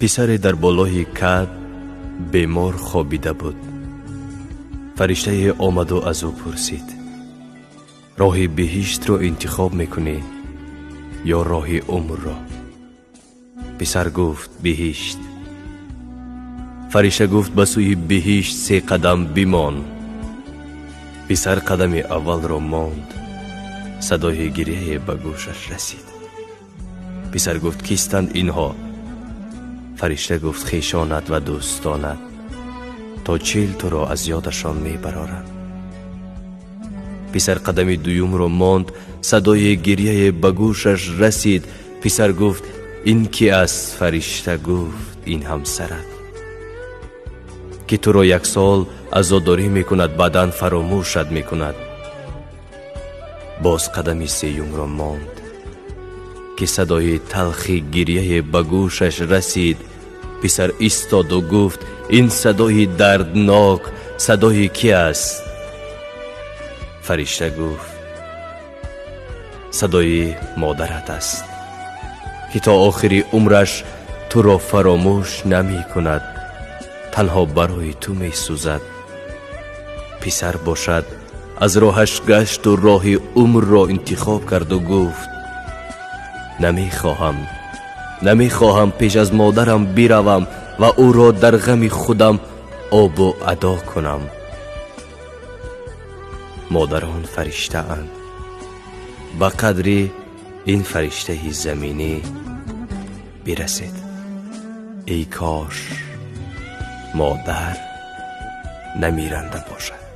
پسری در بالای کد بیمار خوابیده بود. فرشته آمد و از او پرسید: راه بهشت را انتخاب میکنی یا راه عمر را؟ پسر گفت بهشت. فرشته گفت به سوی بهشت 3 قدم بمان. پسر قدم اول را ماند. صدای گریه به گوشش رسید. پسر گفت کیستند اینها؟ فرشته گفت خویشانت و دوستانت، تا 40 تو را از یادشان میبرارم. پسر قدم دوم را ماند. صدای گریه به گوشش رسید. پسر گفت این کی است؟ فرشته گفت این همسرت که تو را 1 سال عزاداری میکند، بعداً فراموشت میکند. باز قدم 3 را ماند که صدای تلخی گریه به گوشش رسید. پسر ایستاد و گفت این صدای دردناک صدای کی است؟ فرشته گفت صدای مادرت است که تا آخر عمرش تو را فراموش نمی کند، تنها برای تو می سوزد. پسر باشد از راهش گشت و راه عمر را انتخاب کرد و گفت نمی خواهم پیش از مادرم بروم و او را در غم خودم آب و ادا کنم. مادران فرشته اند. به قدری این فرشته زمینی برسید. ای کاش مادر نمیرنده باشد.